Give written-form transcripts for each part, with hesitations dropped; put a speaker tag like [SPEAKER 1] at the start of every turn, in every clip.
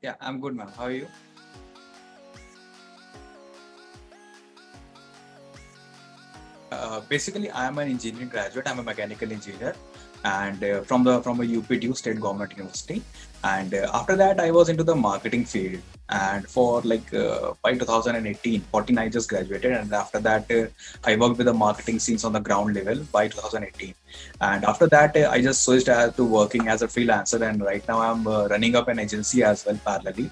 [SPEAKER 1] Yeah, I'm good, ma'am. How are you? Basically, I am an engineering graduate. I'm a mechanical engineer, and from a UPTU State Government University. And after that, I was into the marketing field. And for by 2018, 14, I just graduated. And after that, I worked with the marketing scenes on the ground level by 2018. And after that, I just switched to working as a freelancer. And right now, I'm running up an agency as well parallelly.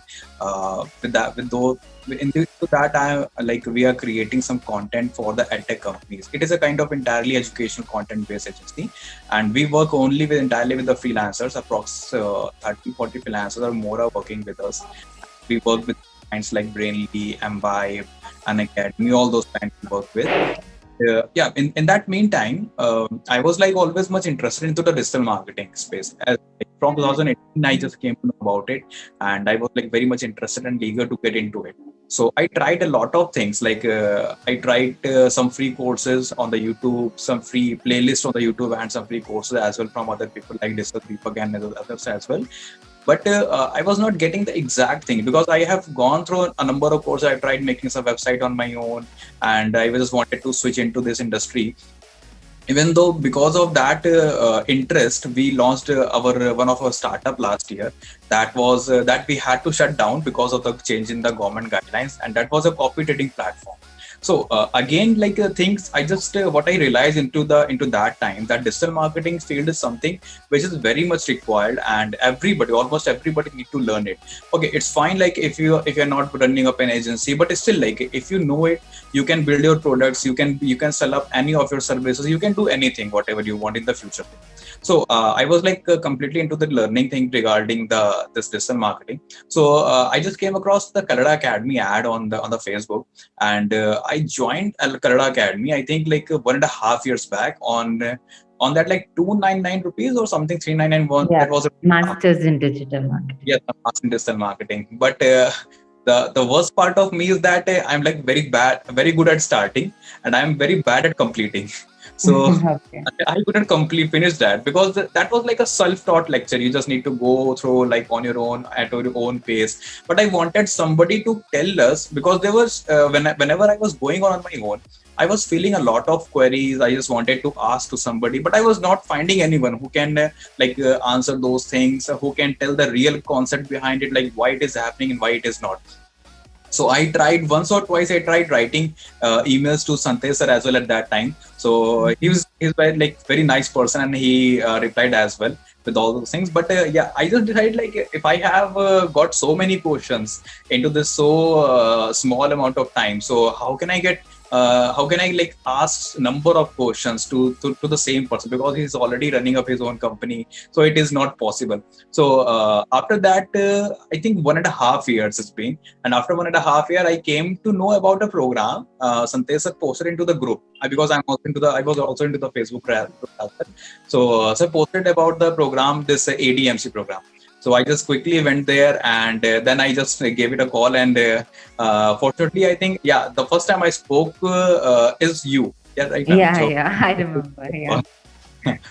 [SPEAKER 1] With those into that I like we are creating some content for the edtech companies. It is a kind of entirely educational content based agency, and we work only with entirely with the freelancers. Approx 30-40 freelancers or more are working with us. We work with clients like Brainly, Mvibe, and Academy, all those clients we work with. Yeah, in that meantime, I was like always much interested into the digital marketing space. Like, from 2018, I just came to know about it, and I was like very much interested and eager to get into it. So I tried a lot of things. I tried some free courses on the YouTube, some free playlists on the YouTube, and some free courses as well from other people like Discuss Deepak and others as well. But I was not getting the exact thing because I have gone through a number of courses. I tried making some website on my own, and I just wanted to switch into this industry. Even though because of that interest, we launched our one of our startup last year. That was that we had to shut down because of the change in the government guidelines, and that was a copy trading platform. So again, things I just what I realized into that time, that digital marketing field is something which is very much required, and everybody, almost everybody, need to learn it. Okay, it's fine like if you're not running up an agency, but it's still like if you know it, you can build your products, you can sell up any of your services, you can do anything whatever you want in the future. So I was completely into the learning thing regarding the this digital marketing. So I just came across the Kalada Academy ad on the Facebook, and I joined Kalada Academy, I think 1.5 years back on that like 299 rupees or something, 3,991.
[SPEAKER 2] Yeah,
[SPEAKER 1] That was a
[SPEAKER 2] masters in digital marketing.
[SPEAKER 1] yes, I'm in digital marketing. But the worst part of me is that I'm like very bad, very good at starting, and I'm very bad at completing. So
[SPEAKER 2] Okay.
[SPEAKER 1] I couldn't complete finish that because that was like a self-taught lecture. You just need to go through like on your own at your own pace. But I wanted somebody to tell us because there was whenever I was going on my own, I was feeling a lot of queries. I just wanted to ask to somebody, but I was not finding anyone who can answer those things, who can tell the real concept behind it, like why it is happening and why it is not. So I tried once or twice. I tried writing emails to Santesh sir as well at that time. So he's very nice person, and he replied as well with all those things. But yeah, I just decided like if I have got so many questions into this so small amount of time, so how can I like ask number of questions to the same person, because he's already running up his own company, so it is not possible. So after that, I think 1.5 years it's been, and after 1.5 year, I came to know about a program. Santesh sir posted into the group because I was also into the Facebook group as well. So sir posted about the program, this ADMC program. So I just quickly went there, and then I just gave it a call. And fortunately, I think yeah, the first time I spoke is you. Yeah, right, ma'am.
[SPEAKER 2] Yeah,
[SPEAKER 1] So
[SPEAKER 2] yeah, I remember. Yeah.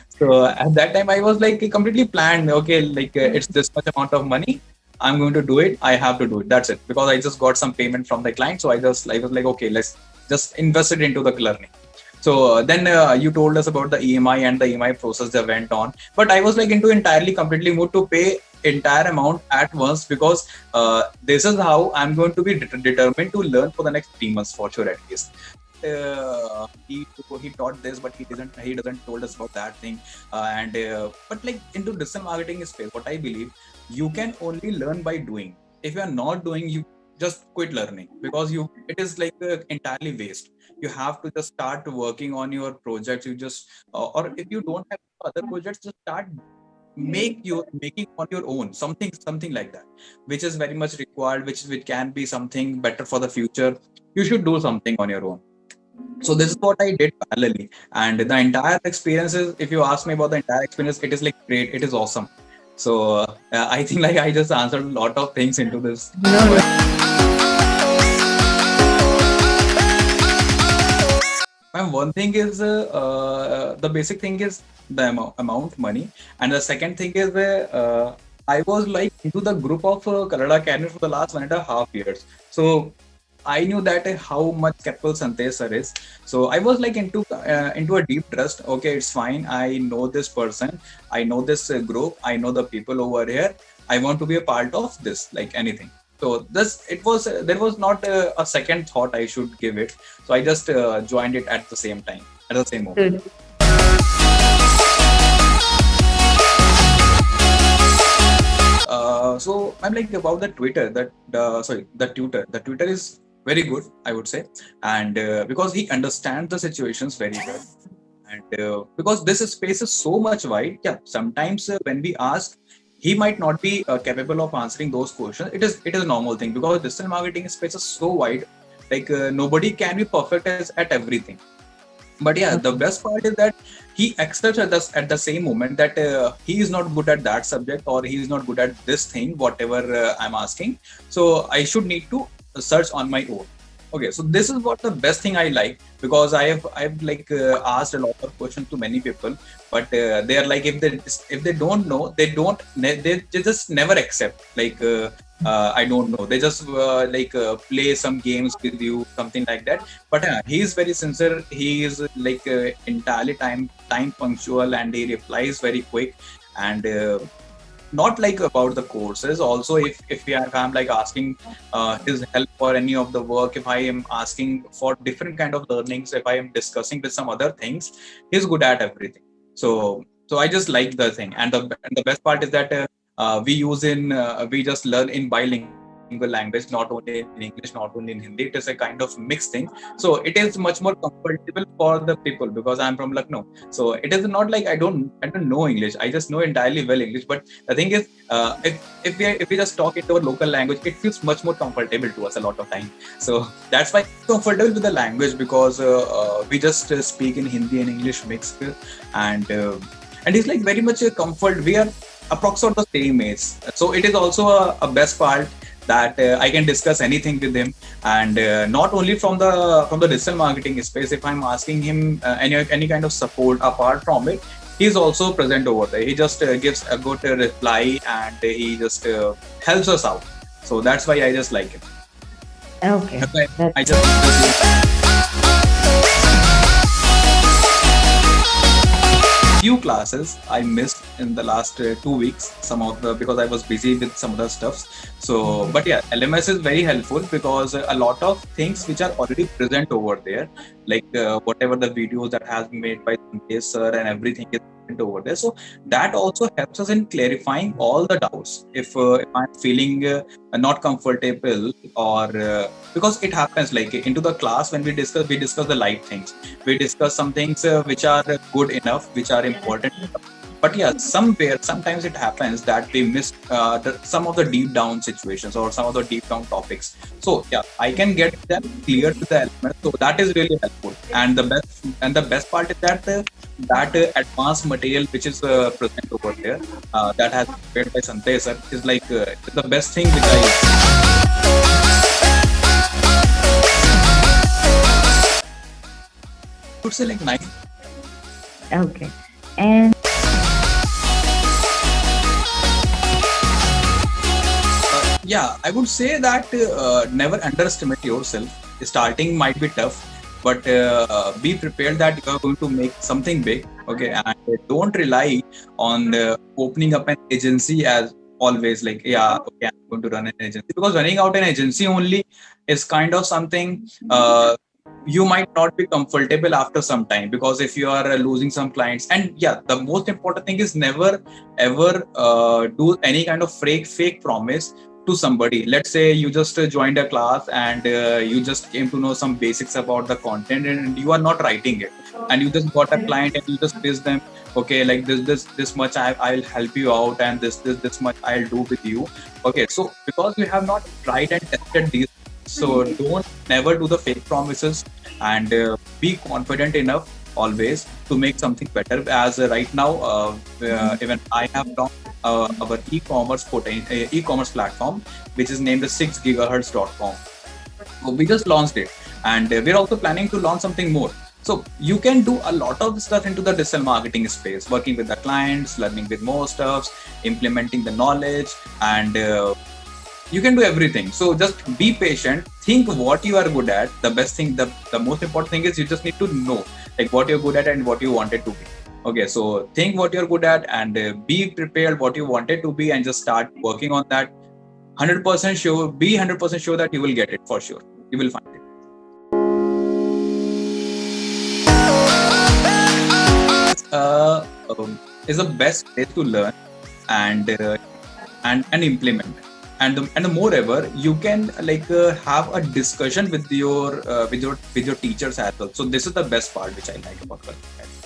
[SPEAKER 1] so at that time I was like completely planned. Okay, it's this much amount of money. I'm going to do it. I have to do it. That's it. Because I just got some payment from the client. So I was like, okay, let's just invest it into the learning. So then you told us about the EMI and the EMI process that went on. But I was like into entirely completely mood to pay entire amount at once, because this is how I'm going to be determined to learn for the next 3 months for sure at least. He taught this, but he doesn't told us about that thing. And but like into digital marketing space, what I believe, you can only learn by doing. If you are not doing, you just quit learning, because you it is like entirely waste. You have to just start working on your projects. You just or if you don't have other projects, just start making on your own something like that, which is very much required, which can be something better for the future. You should do something on your own. So this is what I did parallelly, and the entire experience is, if you ask me about the entire experience, it is like great, it is awesome. So I think like I just answered a lot of things into this.
[SPEAKER 2] No, no.
[SPEAKER 1] And one thing is the basic thing is the amount money, and the second thing is I was like into the group of Kannada Academy for the last 1.5 years. So I knew that how much capable Santesh sir is. So I was like into a deep trust. Okay, it's fine. I know this person. I know this group. I know the people over here. I want to be a part of this, like anything. So this it was there was not a second thought I should give it. So I just joined it at the same time, at the same moment.
[SPEAKER 2] Good.
[SPEAKER 1] So I'm like about the Twitter that the tutor. The tutor is very good, I would say, and because he understands the situations very well, and because this space is so much wide. Yeah, sometimes when we ask, he might not be capable of answering those questions. It is a normal thing because digital marketing space is so wide. Like nobody can be perfect at everything. But yeah, the best part is that he accepts at the same moment that he is not good at that subject, or he is not good at this thing, whatever I'm asking. So I should need to search on my own. Okay, so this is what the best thing I like, because I've like asked a lot of questions to many people, but they are like, if they don't know, they just never accept, like I don't know, they just like play some games with you, something like that. But he is very sincere. He is like entirely time punctual, and he replies very quick. And not like about the courses also, if I'm like asking his help for any of the work, if I am asking for different kind of learnings, if I am discussing with some other things, he's good at everything. So I just like the thing. And the best part is that we just learn in bilingual language, not only in English, not only in Hindi. It is a kind of mixed thing. So it is much more comfortable for the people, because I'm from Lucknow. So it is not like I don't know English. I just know entirely well English. But the thing is, if we just talk in our local language, it feels much more comfortable to us a lot of time. So that's why I'm comfortable with the language, because we just speak in Hindi and English mixed. And it's like very much a comfort. We are approximately the same age. So it is also a best part that I can discuss anything with him, and not only from the digital marketing space. If I'm asking him any kind of support apart from it, he's also present over there. He just gives a good reply, and he just helps us out. So that's why I just like him.
[SPEAKER 2] Okay.
[SPEAKER 1] That's why
[SPEAKER 2] That's
[SPEAKER 1] I just few classes I missed in the last 2 weeks, some of the because I was busy with some other stuffs. So, but yeah, LMS is very helpful, because a lot of things which are already present over there, like whatever the videos that has been made by Sandesh sir, and everything is present over there. So that also helps us in clarifying all the doubts. If I'm feeling not comfortable, or because it happens like into the class, when we discuss the light things, we discuss some things which are good enough, which are important enough. But yeah, sometimes it happens that we miss some of the deep down situations, or some of the deep down topics. So yeah, I can get them clear to the elements. So that is really helpful. And the best part is that that advanced material which is present over there, that has been prepared by Santesh sir, is like the best thing which I would say, like nice.
[SPEAKER 2] okay. And
[SPEAKER 1] Yeah, I would say that never underestimate yourself. Starting might be tough, but be prepared that you are going to make something big. Okay, and don't rely on opening up an agency as always. Like, yeah, okay, I'm going to run an agency, because running out an agency only is kind of something. You might not be comfortable after some time, because if you are losing some clients. And yeah, the most important thing is never ever do any kind of fake promise to somebody. Let's say you just joined a class, and you just came to know some basics about the content, and you are not writing it, and you just got a client, and you just pitch them, okay, like this much I'll help you out, and this much I'll do with you. Okay, so because you have not tried and tested these, so don't never do the fake promises, and be confident enough always to make something better. As right now, even I have launched our e-commerce platform, which is named the 6gigahertz.com. So we just launched it, and we're also planning to launch something more. So you can do a lot of stuff into the digital marketing space, working with the clients, learning with more stuffs, implementing the knowledge, and you can do everything. So just be patient, think what you are good at. The best thing, the most important thing is you just need to know like what you're good at and what you want it to be. Okay, so think what you're good at and be prepared what you want it to be, and just start working on that. 100% sure, be 100% sure that you will get it for sure. You will find it. Is the best place to learn and implement. And the moreover, you can like have a discussion with your teachers as well. So this is the best part which I like about Colorado.